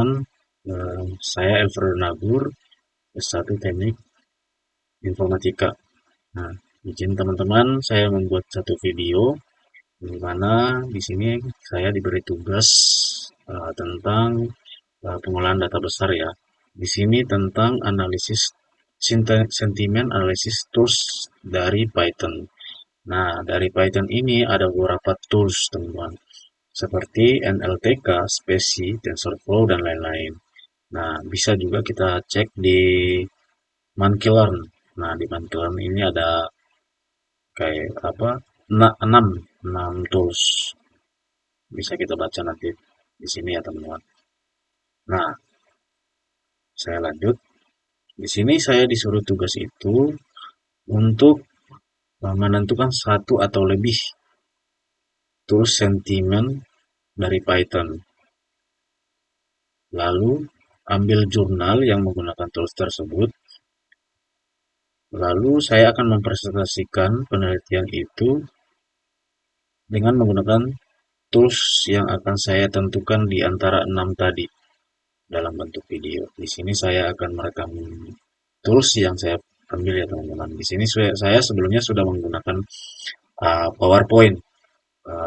teman-teman. Saya Elver Nabur, S1 Teknik Informatika. Nah, izin teman-teman, saya membuat satu video di mana di sini saya diberi tugas tentang pengolahan data besar ya. Di sini tentang analisis sentimen analisis tools dari Python. Nah, dari Python ini ada beberapa tools, teman-teman, seperti NLTK, Specie, TensorFlow, dan lain-lain. Nah, bisa juga kita cek di Monkeylearn. Nah, di Monkeylearn ini ada kayak apa? 6 tools. Bisa kita baca nanti di sini ya, teman-teman. Nah, saya lanjut. Di sini saya disuruh tugas itu untuk menentukan satu atau lebih tools sentimen dari Python. Lalu ambil jurnal yang menggunakan tools tersebut. Lalu saya akan mempresentasikan penelitian itu dengan menggunakan tools yang akan saya tentukan di antara 6 tadi dalam bentuk video. Di sini saya akan merekam tools yang saya ambil ya, teman-teman. Di sini saya sebelumnya sudah menggunakan PowerPoint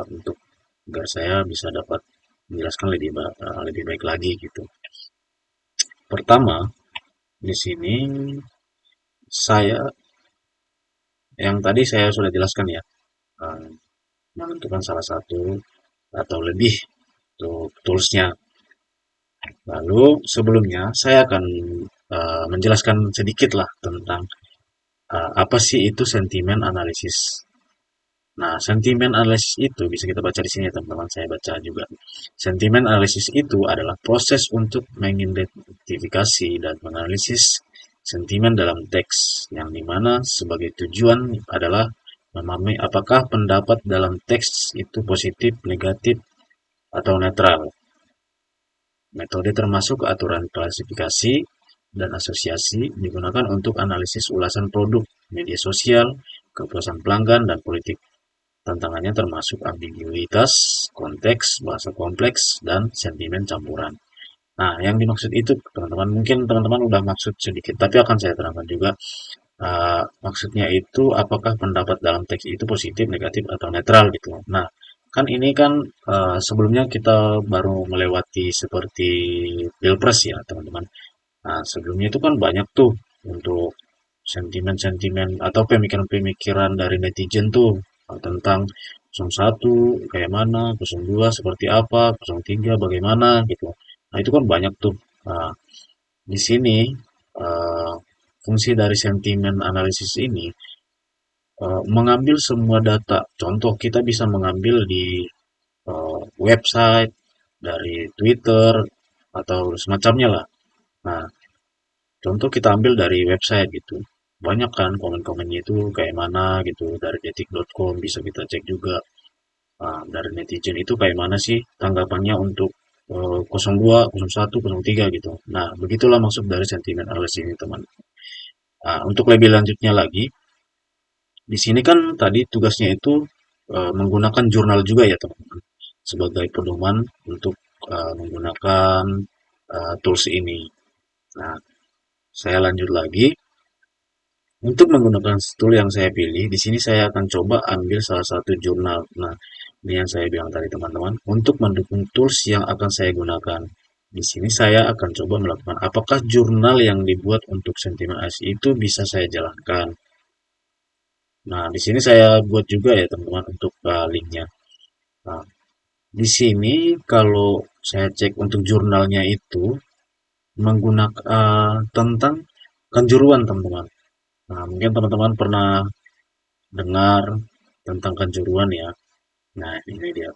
untuk agar saya bisa dapat menjelaskan lebih baik lagi gitu. Pertama, di sini saya yang tadi saya sudah jelaskan ya, eh, menentukan salah satu atau lebih untuk toolsnya. Lalu sebelumnya saya akan menjelaskan sedikit lah tentang apa sih itu sentimen analisis. Nah, sentimen analisis itu bisa kita baca di sini ya, teman-teman. Saya baca juga. Sentimen analisis itu adalah proses untuk mengidentifikasi dan menganalisis sentimen dalam teks, yang dimana sebagai tujuan adalah memahami apakah pendapat dalam teks itu positif, negatif, atau netral. Metode termasuk aturan klasifikasi dan asosiasi digunakan untuk analisis ulasan produk, media sosial, kepuasan pelanggan, dan politik. Tantangannya termasuk ambiguitas, konteks, bahasa kompleks, dan sentimen campuran. Nah, yang dimaksud itu, teman-teman, mungkin teman-teman udah maksud sedikit, tapi akan saya terangkan juga. Maksudnya itu, apakah pendapat dalam teks itu positif, negatif, atau netral gitu. Nah, kan ini kan sebelumnya kita baru melewati seperti pilpres ya, teman-teman. Nah, sebelumnya itu kan banyak tuh untuk sentimen-sentimen atau pemikiran-pemikiran dari netizen tuh tentang 01 kayak mana, 02 seperti apa, 03 bagaimana gitu. Nah, itu kan banyak tuh. Nah, di sini eh, fungsi dari sentimen analisis ini mengambil semua data. Contoh kita bisa mengambil di website, dari Twitter atau semacamnya lah. Nah, contoh kita ambil dari website gitu. Banyak kan komen-komennya itu kayak mana gitu. Dari detik.com bisa kita cek juga. Dari netizen itu kayak mana sih tanggapannya untuk 02, 01, 03 gitu. Nah, begitulah maksud dari sentimen analisis ini, teman. Untuk lebih lanjutnya lagi, di sini kan tadi tugasnya itu menggunakan jurnal juga ya, teman-teman, sebagai pedoman untuk menggunakan tools ini. Nah, saya lanjut lagi. Untuk menggunakan tool yang saya pilih, di sini saya akan coba ambil salah satu jurnal. Nah, ini yang saya bilang tadi, teman-teman, untuk mendukung tools yang akan saya gunakan. Di sini saya akan coba melakukan apakah jurnal yang dibuat untuk sentimen ASI itu bisa saya jalankan. Nah, di sini saya buat juga ya, teman-teman, untuk linknya. Nah, di sini kalau saya cek untuk jurnalnya itu menggunakan tentang kanjuruan, teman-teman. Nah, mungkin teman-teman pernah dengar tentang kanjuruan ya. Nah, ini dia.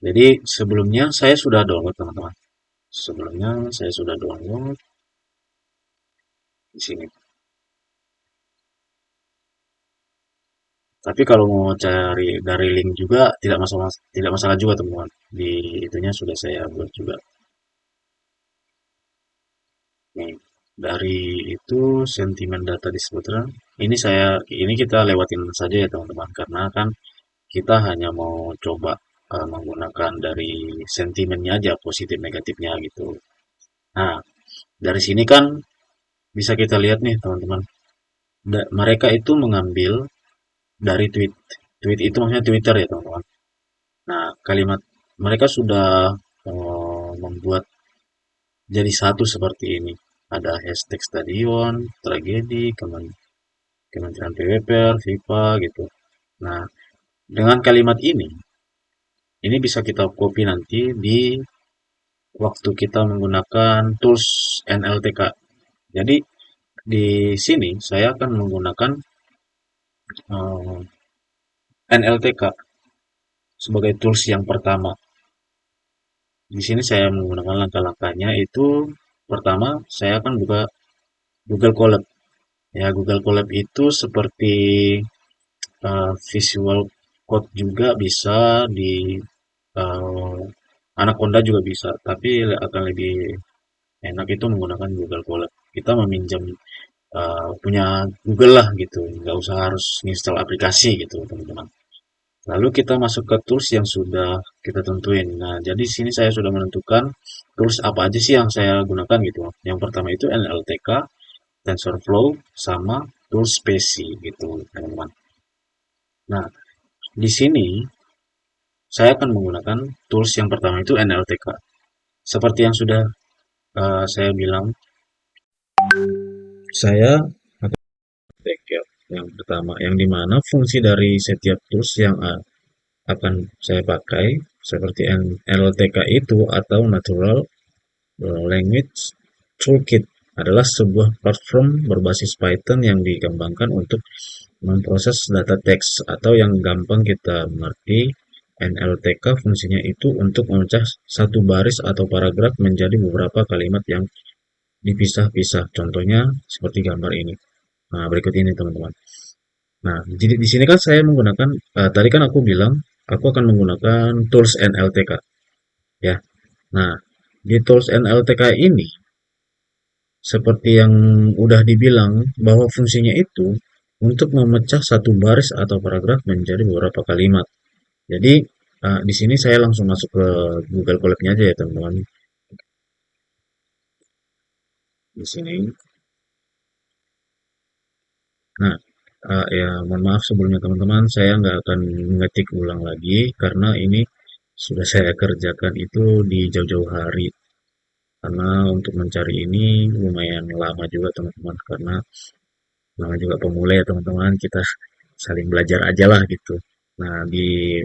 Jadi sebelumnya saya sudah download, teman-teman. Sebelumnya saya sudah download di sini. Tapi kalau mau cari dari link juga tidak masalah juga, teman-teman. Di itunya sudah saya buat juga. Nih, dari itu sentimen data distributor. Ini kita lewatin saja ya, teman-teman, karena kan kita hanya mau coba. menggunakan dari sentimennya aja, positif negatifnya gitu. Nah, dari sini kan bisa kita lihat nih teman-teman, mereka itu mengambil dari tweet. Tweet itu maksudnya Twitter ya teman-teman. Nah, kalimat mereka sudah membuat jadi satu seperti ini. Ada hashtag stadion, tragedi, Kementerian PWPR, FIFA gitu. Nah, dengan kalimat ini bisa kita copy nanti di waktu kita menggunakan tools NLTK. Jadi di sini saya akan menggunakan NLTK sebagai tools yang pertama. Di sini saya menggunakan langkah-langkahnya itu pertama saya akan buka Google Colab. Ya, Google Colab itu seperti visual code juga bisa di uh, Anaconda juga bisa, tapi akan lebih enak itu menggunakan Google Colab. Kita meminjam punya Google lah gitu, nggak usah harus install aplikasi gitu teman-teman. Lalu kita masuk ke tools yang sudah kita tentuin. Nah, jadi di sini saya sudah menentukan tools apa aja sih yang saya gunakan gitu. Yang pertama itu NLTK, TensorFlow, sama tools Spacey gitu teman-teman. Nah, di sini saya akan menggunakan tools yang pertama itu NLTK. Seperti yang sudah saya bilang, saya akan take care yang pertama, yang dimana fungsi dari setiap tools yang akan saya pakai seperti NLTK itu atau Natural Language Toolkit adalah sebuah platform berbasis Python yang dikembangkan untuk memproses data teks atau yang gampang kita mengerti. NLTK fungsinya itu untuk memecah satu baris atau paragraf menjadi beberapa kalimat yang dipisah-pisah. Contohnya seperti gambar ini. Nah, berikut ini teman-teman. Nah, jadi di sini kan saya menggunakan tadi kan aku bilang aku akan menggunakan tools NLTK ya. Nah, di tools NLTK ini seperti yang udah dibilang bahwa fungsinya itu untuk memecah satu baris atau paragraf menjadi beberapa kalimat. Jadi di sini saya langsung masuk ke Google Colab-nya aja ya teman-teman. Di sini. Nah, ya mohon maaf sebelumnya teman-teman, saya nggak akan mengetik ulang lagi karena ini sudah saya kerjakan itu di jauh-jauh hari. Karena untuk mencari ini lumayan lama juga teman-teman, karena namanya juga pemula ya teman-teman, kita saling belajar aja lah gitu. Nah, di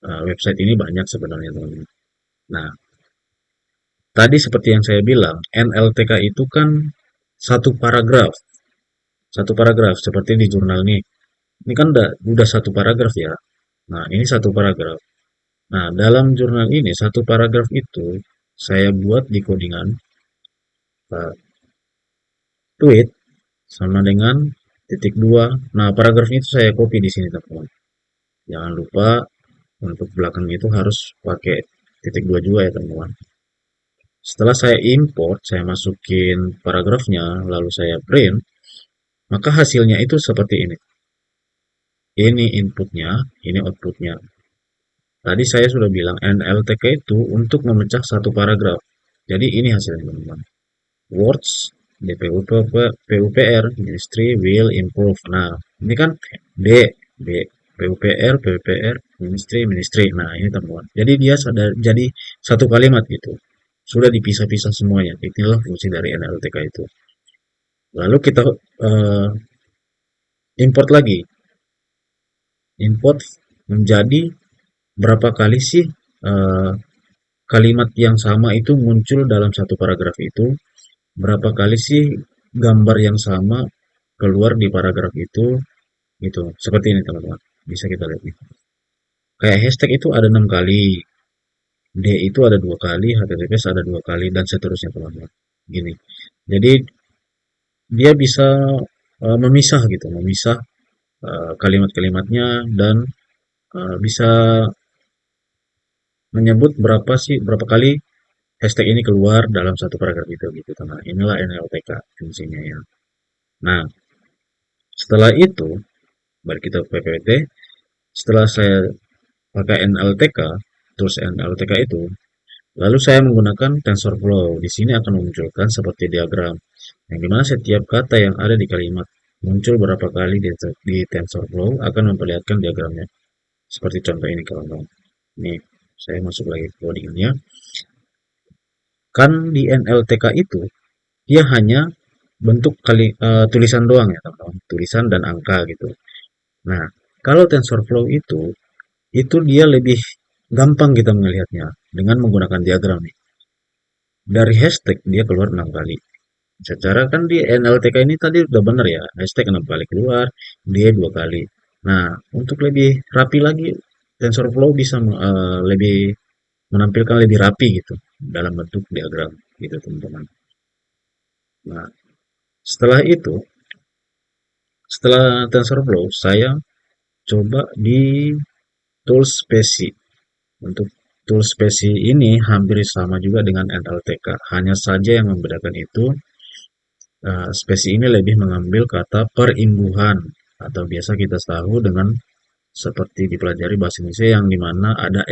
website ini banyak sebenarnya teman-teman. Nah, tadi seperti yang saya bilang, NLTK itu kan satu paragraf, satu paragraf seperti di jurnal nih. Ini kan udah satu paragraf ya. Nah, ini satu paragraf. Nah, dalam jurnal ini satu paragraf itu saya buat di codingan tweet sama dengan titik dua. Nah, paragrafnya itu saya copy di sini teman-teman. Jangan lupa untuk belakang itu harus pakai titik dua juga ya teman-teman. Setelah saya import, saya masukin paragrafnya, lalu saya print, maka hasilnya itu seperti ini. Ini inputnya, ini outputnya. Tadi saya sudah bilang NLTK itu untuk memecah satu paragraf. Jadi ini hasilnya teman-teman. Words, PUPR, Ministry will improve. Nah, ini kan D, B, PUPR, Ministry. Nah, ini teman-teman. Jadi dia jadi satu kalimat gitu. Sudah dipisah-pisah semuanya. Inilah fungsi dari NLTK itu. Lalu kita import lagi. Import menjadi berapa kali sih eh, kalimat yang sama itu muncul dalam satu paragraf itu, berapa kali sih gambar yang sama keluar di paragraf itu, gitu. Seperti ini teman-teman, bisa kita lihat nih. Kayak hashtag itu ada 6 kali, D itu ada 2 kali, HTTPS ada 2 kali, dan seterusnya teman-teman. Gini, jadi dia bisa memisah gitu, memisah kalimat-kalimatnya dan bisa menyebut berapa kali hashtag ini keluar dalam satu paragraf itu gitu teman. Inilah NLTK fungsinya ya. Nah, setelah itu balik kita ke PPT. Setelah saya pakai NLTK, tools NLTK itu, lalu saya menggunakan TensorFlow. Di sini akan memunculkan seperti diagram, yang dimana setiap kata yang ada di kalimat muncul berapa kali di TensorFlow akan memperlihatkan diagramnya. Seperti contoh ini kawan-kawan. Ini saya masuk lagi ke codingnya. Kan di NLTK itu dia hanya bentuk tulisan doang ya teman-teman, tulisan dan angka gitu. Nah, kalau TensorFlow itu dia lebih gampang kita melihatnya dengan menggunakan diagram nih. Dari hashtag dia keluar 6 kali. Secara kan di NLTK ini tadi udah bener ya, hashtag 6 kali keluar, dia 2 kali. Nah, untuk lebih rapi lagi, TensorFlow bisa lebih menampilkan lebih rapi gitu dalam bentuk diagram gitu teman-teman. Nah, setelah itu, setelah TensorFlow, saya coba di tools Specie. Untuk tools Specie ini hampir sama juga dengan NLTK, hanya saja yang membedakan itu spesi ini lebih mengambil kata perimbuhan atau biasa kita tahu dengan seperti dipelajari bahasa Indonesia yang dimana ada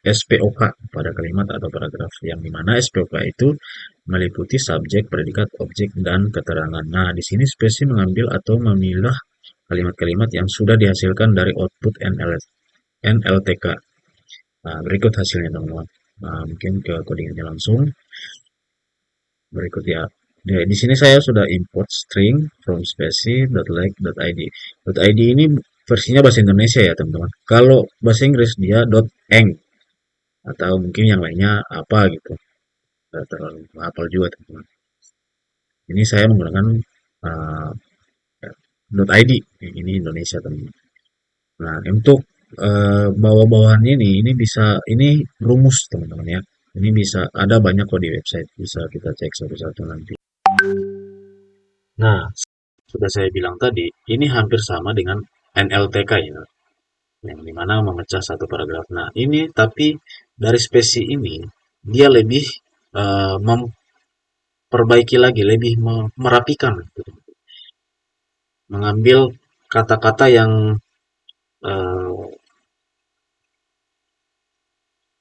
SPOK pada kalimat atau paragraf yang dimana SPOK itu meliputi subjek, predikat, objek, dan keterangan. Nah, di sini spesi mengambil atau memilah kalimat-kalimat yang sudah dihasilkan dari output NLTK. Nah, berikut hasilnya teman-teman. Nah, mungkin ke codingnya langsung. Berikut ya. Di sini saya sudah import string from specie.like.id. .id ini versinya bahasa Indonesia ya teman-teman. Kalau bahasa Inggris dia .eng atau mungkin yang lainnya apa gitu. Tidak terlalu hafal juga teman-teman. Ini saya menggunakan uh, .id. Ini Indonesia teman-teman. Nah, untuk bawah-bawahan ini bisa ini rumus teman-teman ya. Ini bisa ada banyak kok di website, bisa kita cek satu-satu nanti. Nah, sudah saya bilang tadi, ini hampir sama dengan NLTK ya, yang dimana memecah satu paragraf. Nah, ini tapi dari spesi ini dia lebih memperbaiki lagi, lebih merapikan, gitu. Mengambil kata-kata yang eh,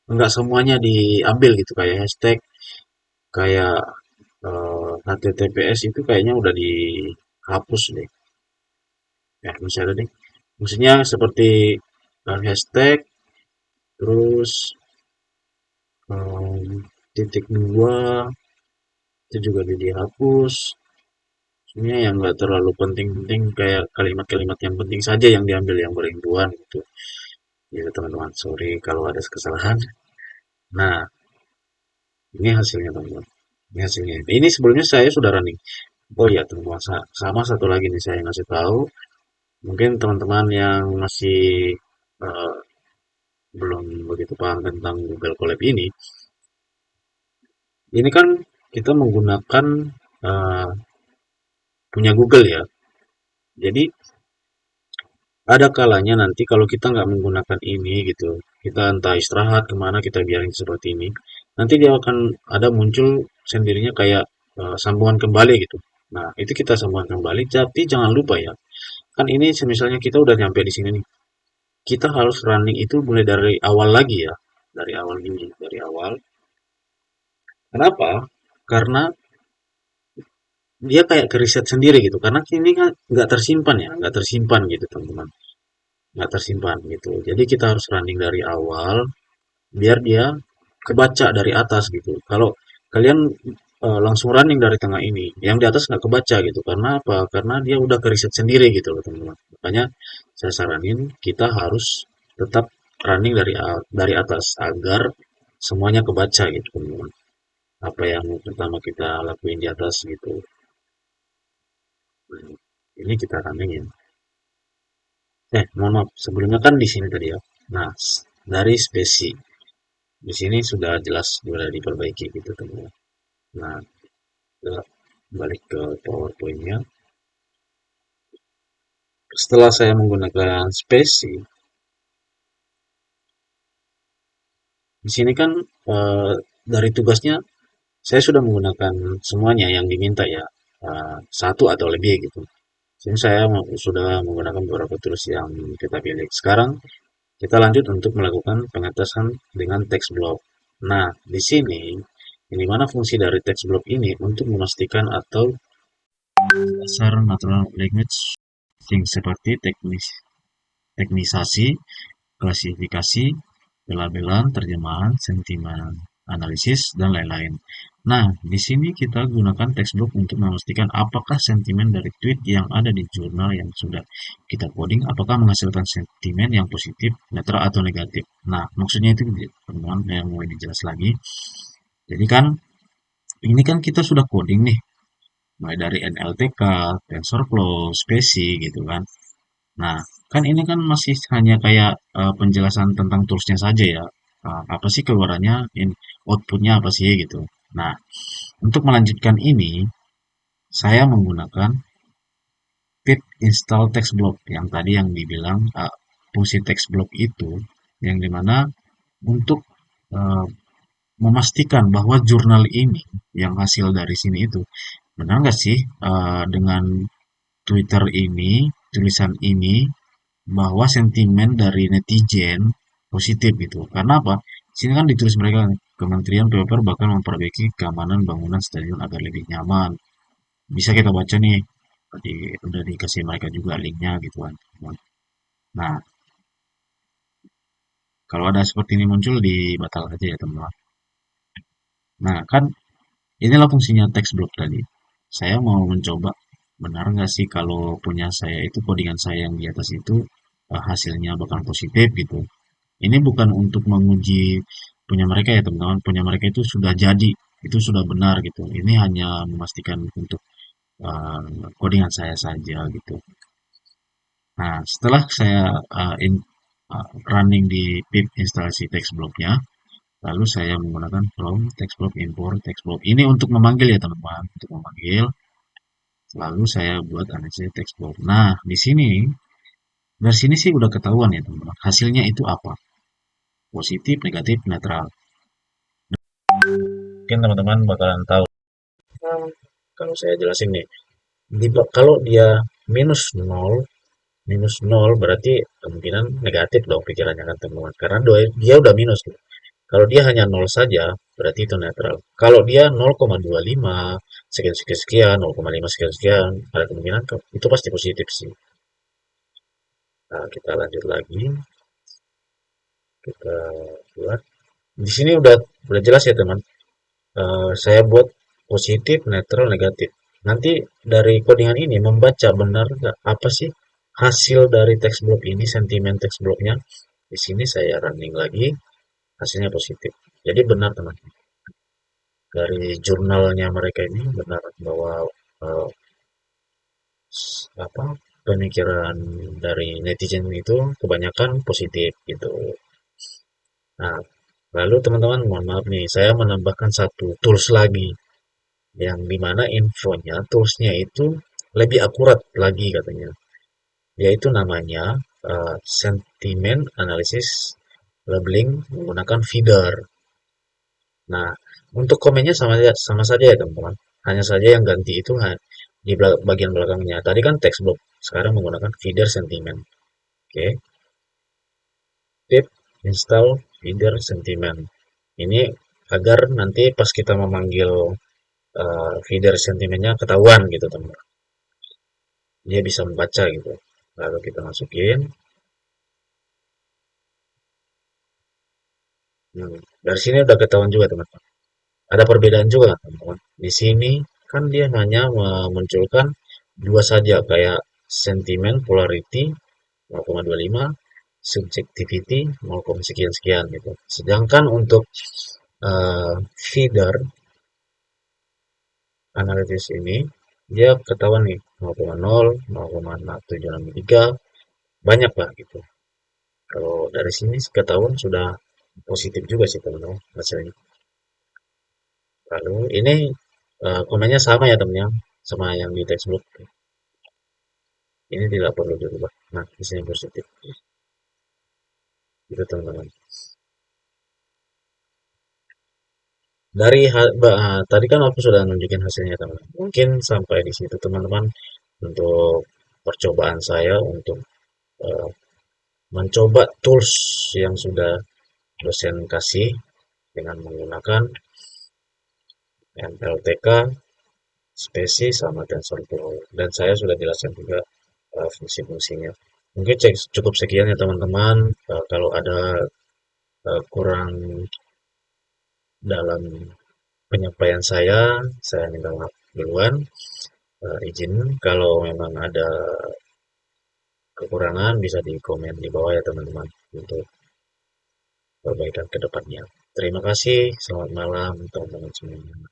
enggak semuanya diambil gitu, kayak hashtag, kayak HTTPS itu kayaknya udah dihapus deh. Ya, misalnya deh. Maksudnya seperti hashtag, terus titik dua itu juga dihapus. Sebenarnya yang nggak terlalu penting-penting kayak kalimat-kalimat yang penting saja yang diambil yang beribuan gitu. Ya teman-teman, sorry kalau ada kesalahan. Nah, ini hasilnya teman-teman. Ini hasilnya. Ini sebelumnya saya sudah running. Oh iya teman-teman, sama satu lagi nih saya ngasih tahu. Mungkin teman-teman yang masih eh, belum begitu paham tentang Google Colab ini kan kita menggunakan eh, punya Google ya. Jadi ada kalanya nanti kalau kita nggak menggunakan ini gitu, kita entah istirahat kemana kita biarin seperti ini, nanti dia akan ada muncul sendirinya kayak sambungan kembali gitu. Nah itu kita sambungan kembali, tapi jangan lupa ya, kan ini misalnya kita udah nyampe di sini nih, kita harus running itu mulai dari awal lagi ya, dari awal gini, dari awal. Kenapa? Karena dia kayak keriset sendiri gitu, karena ini kan nggak tersimpan ya, nggak tersimpan gitu teman-teman, nggak tersimpan gitu. Jadi kita harus running dari awal biar dia kebaca dari atas gitu. Kalau kalian langsung running dari tengah ini, yang di atas nggak kebaca gitu. Karena apa? Karena dia udah keriset sendiri gitu loh teman-teman. Makanya saya saranin kita harus tetap running dari atas agar semuanya kebaca gitu teman-teman. Apa yang pertama kita lakuin di atas gitu. Nah, ini kita running ya. Mohon maaf, sebelumnya kan di sini tadi ya. Nah, dari spesi. Di sini sudah jelas sudah diperbaiki gitu teman-teman. Nah, kita balik ke PowerPoint-nya. Setelah saya menggunakan spesi, di sini kan dari tugasnya saya sudah menggunakan semuanya yang diminta ya, satu atau lebih gitu. Sini saya sudah menggunakan beberapa tools yang kita pilih. Sekarang Kita lanjut untuk melakukan pengetesan dengan text block. Nah, di sini, ini mana fungsi dari text block ini untuk memastikan atau dasar natural language things seperti teknisasi, klasifikasi, pelabelan, terjemahan, sentimen, analisis, dan lain-lain. Nah, di sini kita gunakan text block untuk memastikan apakah sentimen dari tweet yang ada di jurnal yang sudah kita coding, apakah menghasilkan sentimen yang positif, netral, atau negatif. Nah, maksudnya itu, teman-teman, yang mau dijelas lagi. Jadi kan, ini kan kita sudah coding nih, mulai dari NLTK, TensorFlow, Spacey, gitu kan. Nah, kan ini kan masih hanya kayak penjelasan tentang toolsnya saja ya. Apa sih keluarannya, outputnya apa sih gitu. Nah, untuk melanjutkan ini, saya menggunakan pip install text block yang tadi yang dibilang fungsi text block itu, yang dimana untuk uh, memastikan bahwa jurnal ini yang hasil dari sini itu benar nggak sih dengan Twitter ini, tulisan ini bahwa sentimen dari netizen positif gitu. Karena apa? Sini kan ditulis mereka Kementerian PUPR bahkan memperbaiki keamanan bangunan stadion agar lebih nyaman. Bisa kita baca nih, udah dikasih mereka juga linknya gitu kan. Nah, kalau ada seperti ini muncul dibatal aja ya teman-teman. Nah, kan inilah fungsinya text block tadi. Saya mau mencoba benar nggak sih kalau punya saya itu codingan saya yang di atas itu hasilnya bakal positif gitu. Ini bukan untuk menguji punya mereka ya teman-teman, punya mereka itu sudah jadi, itu sudah benar gitu. Ini hanya memastikan untuk uh, codingan saya saja gitu. Nah, setelah saya running di pip instalasi text blocknya, lalu saya menggunakan from text block import text block. Ini untuk memanggil ya teman-teman, untuk memanggil. Lalu saya buat analisis text block. Nah, di sini dari sini sih udah ketahuan ya teman-teman. Hasilnya itu apa? Positif, negatif, netral. Mungkin teman-teman bakalan tahu. Nah, kalau saya jelasin nih, kalau dia minus nol berarti kemungkinan negatif dong pikirannya kan teman-teman. Karena dia udah minus gitu. Kalau dia hanya nol saja, berarti itu netral. Kalau dia 0,25 sekian sekian sekian, 0,5 sekian sekian, ada kemungkinan itu pasti positif sih. Nah, kita lanjut lagi. Kita buat. Di sini udah jelas ya teman. Saya buat positif, netral, negatif. Nanti dari codingan ini membaca benar nggak apa sih hasil dari text block ini, sentimen text blocknya. Di sini saya running lagi, hasilnya positif. Jadi benar teman. Dari jurnalnya mereka ini benar bahwa eh, apa pemikiran dari netizen itu kebanyakan positif gitu. Nah, lalu teman-teman mohon maaf nih, saya menambahkan satu tools lagi yang dimana infonya toolsnya itu lebih akurat lagi katanya, yaitu namanya sentiment analysis labeling menggunakan feeder. Nah, untuk komennya sama saja ya teman-teman, hanya saja yang ganti itu di bagian belakangnya. Tadi kan text block, sekarang menggunakan feeder sentiment. Oke, pip install feeder sentiment. Ini agar nanti pas kita memanggil feeder sentimennya ketahuan gitu teman-teman, dia bisa membaca gitu. Lalu kita masukin. Dari sini udah ketahuan juga teman-teman. Ada perbedaan juga teman-teman. Di sini kan dia hanya memunculkan dua saja kayak sentimen polarity 0,25, subjectivity 0, sekian sekian gitu. Sedangkan untuk feeder analisis ini dia ketahuan nih 0,0, 0,763 banyak lah gitu. Kalau dari sini ketahuan sudah positif juga sih teman-teman hasilnya. Lalu ini komennya sama ya temennya, sama yang di textbook. Ini tidak perlu dirubah. Nah, di sini positif. Itu teman-teman. Tadi kan aku sudah nunjukin hasilnya teman-teman. Mungkin sampai di situ teman-teman untuk percobaan saya untuk eh, mencoba tools yang sudah dosen kasih dengan menggunakan MLTK, spesies, sama TensorFlow. Dan saya sudah jelaskan juga fungsi-fungsinya. Mungkin cukup sekian ya teman-teman. Kalau ada kurang dalam penyampaian saya minta maaf duluan. Izin kalau memang ada kekurangan bisa di komen di bawah ya teman-teman untuk perbaikan ke depannya. Terima kasih, selamat malam teman-teman semuanya.